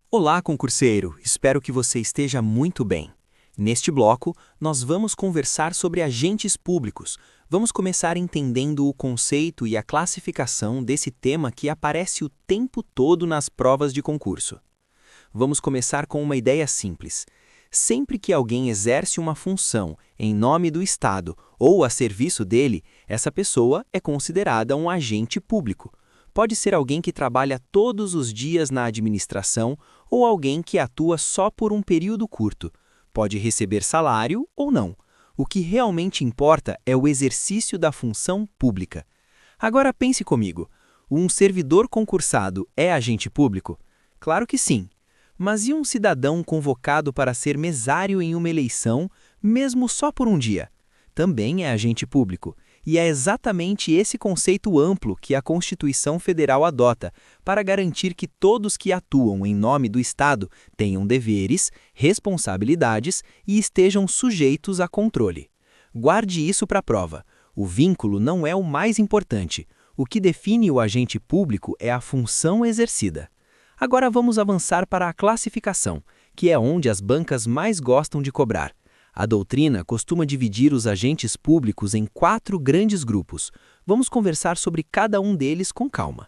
Olá, concurseiro! Espero que você esteja muito bem. Neste bloco, nós vamos conversar sobre agentes públicos. Vamos começar entendendo o conceito e a classificação desse tema que aparece o tempo todo nas provas de concurso. Vamos começar com uma ideia simples. Sempre que alguém exerce uma função em nome do Estado ou a serviço dele, essa pessoa é considerada um agente público. Pode ser alguém que trabalha todos os dias na administração ou alguém que atua só por um período curto. Pode receber salário ou não. O que realmente importa é o exercício da função pública. Agora pense comigo: um servidor concursado é agente público? Claro que sim. Mas e um cidadão convocado para ser mesário em uma eleição, mesmo só por um dia? Também é agente público. E é exatamente esse conceito amplo que a Constituição Federal adota para garantir que todos que atuam em nome do Estado tenham deveres, responsabilidades e estejam sujeitos a controle. Guarde isso para a prova. O vínculo não é o mais importante. O que define o agente público é a função exercida. Agora vamos avançar para a classificação, que é onde as bancas mais gostam de cobrar. A doutrina costuma dividir os agentes públicos em 4 grandes grupos. Vamos conversar sobre cada um deles com calma.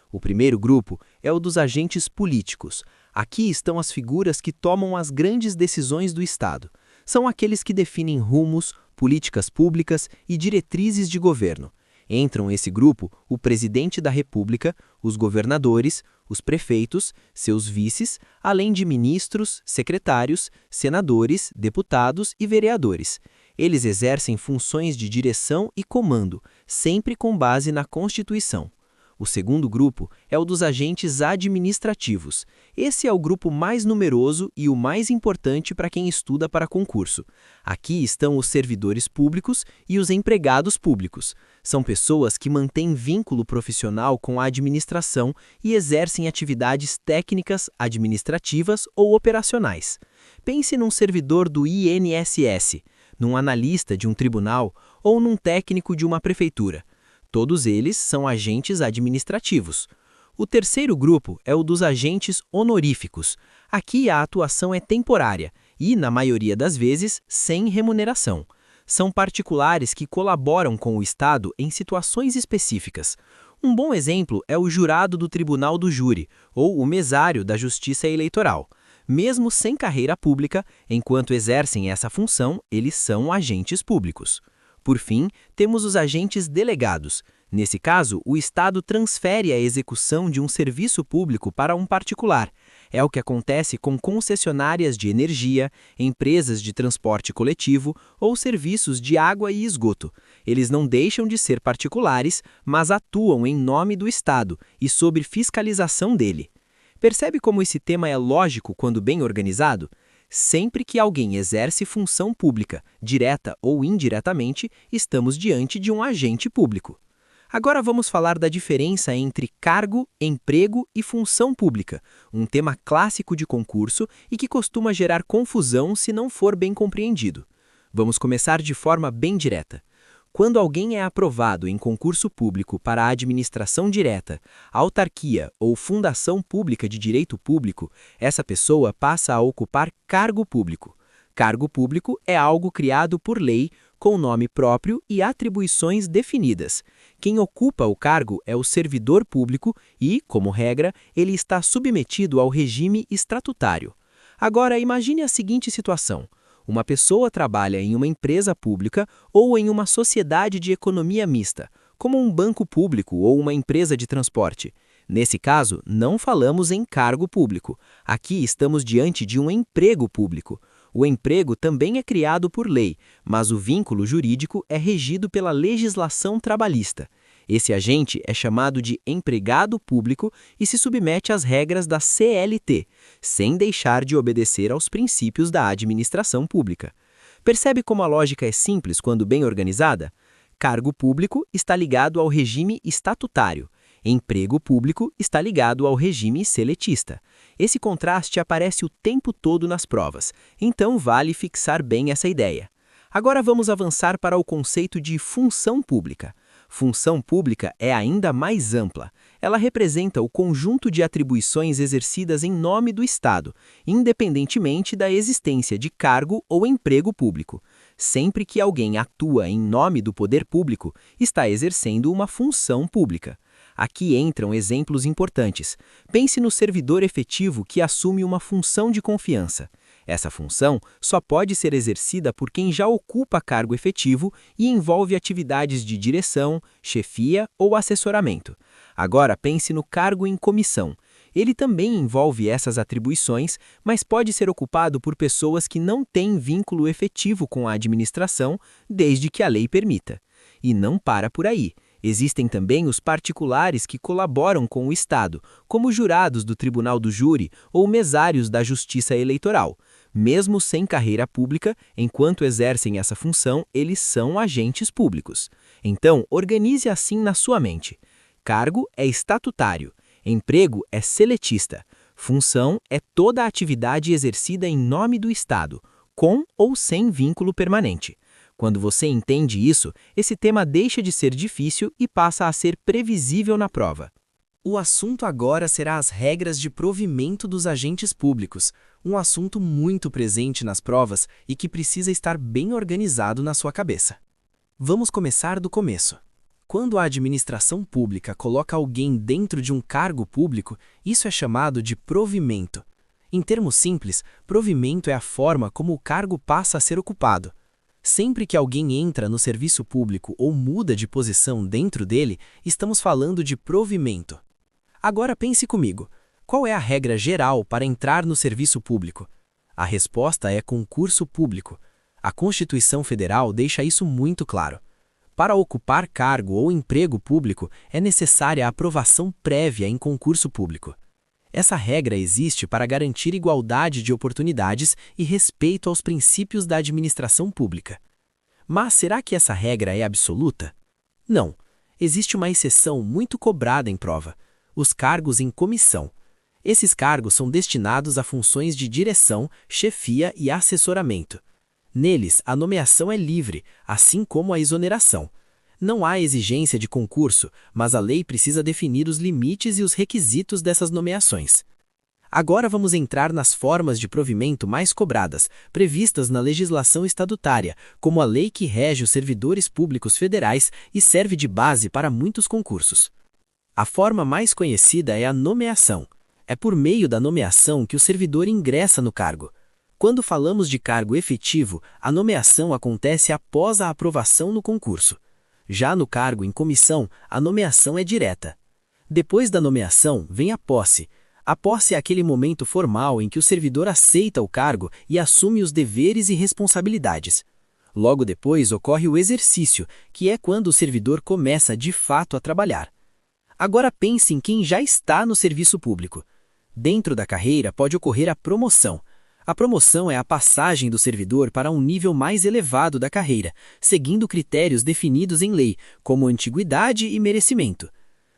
O primeiro grupo é o dos agentes políticos. Aqui estão as figuras que tomam as grandes decisões do Estado. São aqueles que definem rumos, políticas públicas e diretrizes de governo. Entram nesse grupo o presidente da República, os governadores, os prefeitos, seus vices, além de ministros, secretários, senadores, deputados e vereadores. Eles exercem funções de direção e comando, sempre com base na Constituição. O segundo grupo é o dos agentes administrativos. Esse é o grupo mais numeroso e o mais importante para quem estuda para concurso. Aqui estão os servidores públicos e os empregados públicos. São pessoas que mantêm vínculo profissional com a administração e exercem atividades técnicas, administrativas ou operacionais. Pense num servidor do INSS, num analista de um tribunal ou num técnico de uma prefeitura. Todos eles são agentes administrativos. O terceiro grupo é o dos agentes honoríficos. Aqui a atuação é temporária e, na maioria das vezes, sem remuneração. São particulares que colaboram com o Estado em situações específicas. Um bom exemplo é o jurado do Tribunal do Júri ou o mesário da Justiça Eleitoral. Mesmo sem carreira pública, enquanto exercem essa função, eles são agentes públicos. Por fim, temos os agentes delegados. Nesse caso, o Estado transfere a execução de um serviço público para um particular. É o que acontece com concessionárias de energia, empresas de transporte coletivo ou serviços de água e esgoto. Eles não deixam de ser particulares, mas atuam em nome do Estado e sob fiscalização dele. Percebe como esse tema é lógico quando bem organizado? Sempre que alguém exerce função pública, direta ou indiretamente, estamos diante de um agente público. Agora vamos falar da diferença entre cargo, emprego e função pública, um tema clássico de concurso e que costuma gerar confusão se não for bem compreendido. Vamos começar de forma bem direta. Quando alguém é aprovado em concurso público para a administração direta, autarquia ou fundação pública de direito público, essa pessoa passa a ocupar cargo público. Cargo público é algo criado por lei, com nome próprio e atribuições definidas. Quem ocupa o cargo é o servidor público e, como regra, ele está submetido ao regime estatutário. Agora, imagine a seguinte situação. Uma pessoa trabalha em uma empresa pública ou em uma sociedade de economia mista, como um banco público ou uma empresa de transporte. Nesse caso, não falamos em cargo público. Aqui estamos diante de um emprego público. O emprego também é criado por lei, mas o vínculo jurídico é regido pela legislação trabalhista. Esse agente é chamado de empregado público e se submete às regras da CLT, sem deixar de obedecer aos princípios da administração pública. Percebe como a lógica é simples quando bem organizada? Cargo público está ligado ao regime estatutário. Emprego público está ligado ao regime seletista. Esse contraste aparece o tempo todo nas provas, então vale fixar bem essa ideia. Agora vamos avançar para o conceito de função pública. Função pública é ainda mais ampla. Ela representa o conjunto de atribuições exercidas em nome do Estado, independentemente da existência de cargo ou emprego público. Sempre que alguém atua em nome do poder público, está exercendo uma função pública. Aqui entram exemplos importantes. Pense no servidor efetivo que assume uma função de confiança. Essa função só pode ser exercida por quem já ocupa cargo efetivo e envolve atividades de direção, chefia ou assessoramento. Agora pense no cargo em comissão. Ele também envolve essas atribuições, mas pode ser ocupado por pessoas que não têm vínculo efetivo com a administração, desde que a lei permita. E não para por aí. Existem também os particulares que colaboram com o Estado, como jurados do Tribunal do Júri ou mesários da Justiça Eleitoral. Mesmo sem carreira pública, enquanto exercem essa função, eles são agentes públicos. Então, organize assim na sua mente. Cargo é estatutário, emprego é seletista, função é toda a atividade exercida em nome do Estado, com ou sem vínculo permanente. Quando você entende isso, esse tema deixa de ser difícil e passa a ser previsível na prova. O assunto agora será as regras de provimento dos agentes públicos, um assunto muito presente nas provas e que precisa estar bem organizado na sua cabeça. Vamos começar do começo. Quando a administração pública coloca alguém dentro de um cargo público, isso é chamado de provimento. Em termos simples, provimento é a forma como o cargo passa a ser ocupado. Sempre que alguém entra no serviço público ou muda de posição dentro dele, estamos falando de provimento. Agora pense comigo, qual é a regra geral para entrar no serviço público? A resposta é concurso público. A Constituição Federal deixa isso muito claro. Para ocupar cargo ou emprego público, é necessária a aprovação prévia em concurso público. Essa regra existe para garantir igualdade de oportunidades e respeito aos princípios da administração pública. Mas será que essa regra é absoluta? Não. Existe uma exceção muito cobrada em prova: os cargos em comissão. Esses cargos são destinados a funções de direção, chefia e assessoramento. Neles, a nomeação é livre, assim como a exoneração. Não há exigência de concurso, mas a lei precisa definir os limites e os requisitos dessas nomeações. Agora vamos entrar nas formas de provimento mais cobradas, previstas na legislação estatutária, como a lei que rege os servidores públicos federais e serve de base para muitos concursos. A forma mais conhecida é a nomeação. É por meio da nomeação que o servidor ingressa no cargo. Quando falamos de cargo efetivo, a nomeação acontece após a aprovação no concurso. Já no cargo em comissão, a nomeação é direta. Depois da nomeação, vem a posse. A posse é aquele momento formal em que o servidor aceita o cargo e assume os deveres e responsabilidades. Logo depois ocorre o exercício, que é quando o servidor começa de fato a trabalhar. Agora pense em quem já está no serviço público. Dentro da carreira pode ocorrer a promoção. A promoção é a passagem do servidor para um nível mais elevado da carreira, seguindo critérios definidos em lei, como antiguidade e merecimento.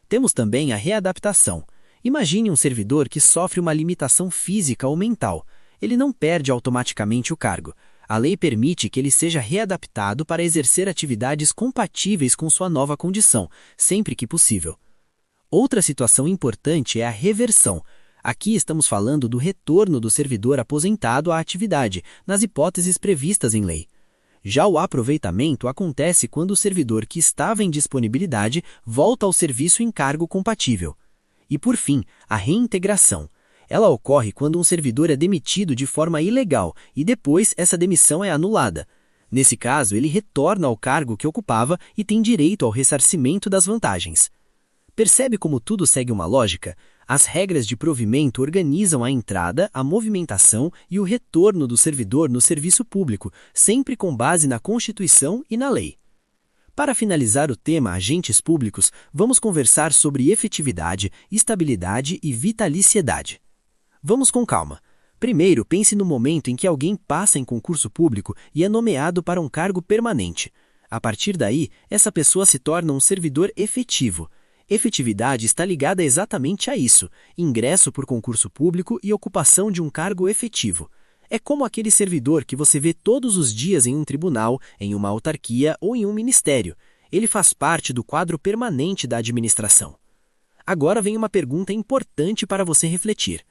Temos também a readaptação. Imagine um servidor que sofre uma limitação física ou mental. Ele não perde automaticamente o cargo. A lei permite que ele seja readaptado para exercer atividades compatíveis com sua nova condição, sempre que possível. Outra situação importante é a reversão. Aqui estamos falando do retorno do servidor aposentado à atividade, nas hipóteses previstas em lei. Já o aproveitamento acontece quando o servidor que estava em disponibilidade volta ao serviço em cargo compatível. E por fim, a reintegração. Ela ocorre quando um servidor é demitido de forma ilegal e depois essa demissão é anulada. Nesse caso, ele retorna ao cargo que ocupava e tem direito ao ressarcimento das vantagens. Percebe como tudo segue uma lógica? As regras de provimento organizam a entrada, a movimentação e o retorno do servidor no serviço público, sempre com base na Constituição e na lei. Para finalizar o tema agentes públicos, vamos conversar sobre efetividade, estabilidade e vitaliciedade. Vamos com calma. Primeiro, pense no momento em que alguém passa em concurso público e é nomeado para um cargo permanente. A partir daí, essa pessoa se torna um servidor efetivo. Efetividade está ligada exatamente a isso: ingresso por concurso público e ocupação de um cargo efetivo. É como aquele servidor que você vê todos os dias em um tribunal, em uma autarquia ou em um ministério. Ele faz parte do quadro permanente da administração. Agora vem uma pergunta importante para você refletir.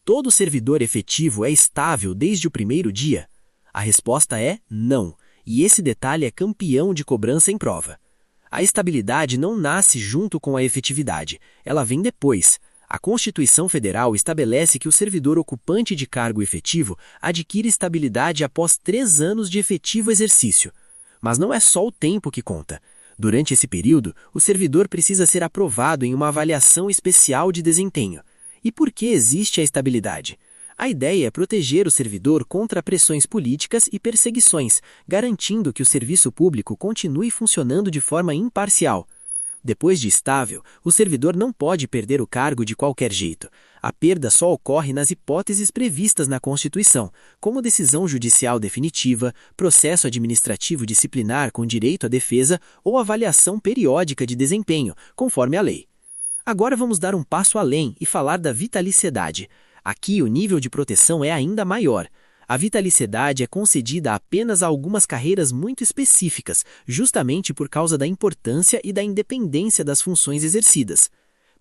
Todo servidor efetivo é estável desde o primeiro dia? A resposta é não, e esse detalhe é campeão de cobrança em prova. A estabilidade não nasce junto com a efetividade, ela vem depois. A Constituição Federal estabelece que o servidor ocupante de cargo efetivo adquire estabilidade após 3 anos de efetivo exercício. Mas não é só o tempo que conta. Durante esse período, o servidor precisa ser aprovado em uma avaliação especial de desempenho. E por que existe a estabilidade? A ideia é proteger o servidor contra pressões políticas e perseguições, garantindo que o serviço público continue funcionando de forma imparcial. Depois de estável, o servidor não pode perder o cargo de qualquer jeito. A perda só ocorre nas hipóteses previstas na Constituição, como decisão judicial definitiva, processo administrativo disciplinar com direito à defesa ou avaliação periódica de desempenho, conforme a lei. Agora vamos dar um passo além e falar da vitaliciedade. Aqui o nível de proteção é ainda maior. A vitaliciedade é concedida apenas a algumas carreiras muito específicas, justamente por causa da importância e da independência das funções exercidas.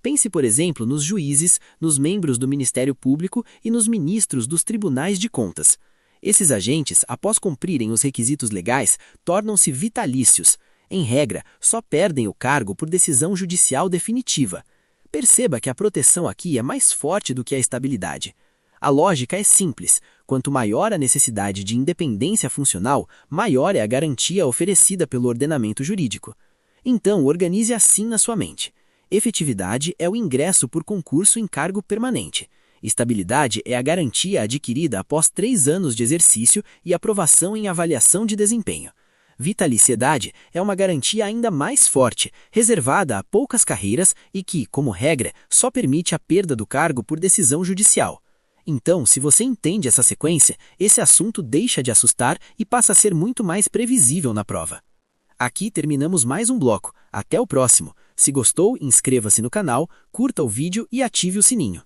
Pense, por exemplo, nos juízes, nos membros do Ministério Público e nos ministros dos tribunais de contas. Esses agentes, após cumprirem os requisitos legais, tornam-se vitalícios. Em regra, só perdem o cargo por decisão judicial definitiva. Perceba que a proteção aqui é mais forte do que a estabilidade. A lógica é simples. Quanto maior a necessidade de independência funcional, maior é a garantia oferecida pelo ordenamento jurídico. Então, organize assim na sua mente. Efetividade é o ingresso por concurso em cargo permanente. Estabilidade é a garantia adquirida após 3 anos de exercício e aprovação em avaliação de desempenho. Vitaliciedade é uma garantia ainda mais forte, reservada a poucas carreiras e que, como regra, só permite a perda do cargo por decisão judicial. Então, se você entende essa sequência, esse assunto deixa de assustar e passa a ser muito mais previsível na prova. Aqui terminamos mais um bloco. Até o próximo. Se gostou, inscreva-se no canal, curta o vídeo e ative o sininho.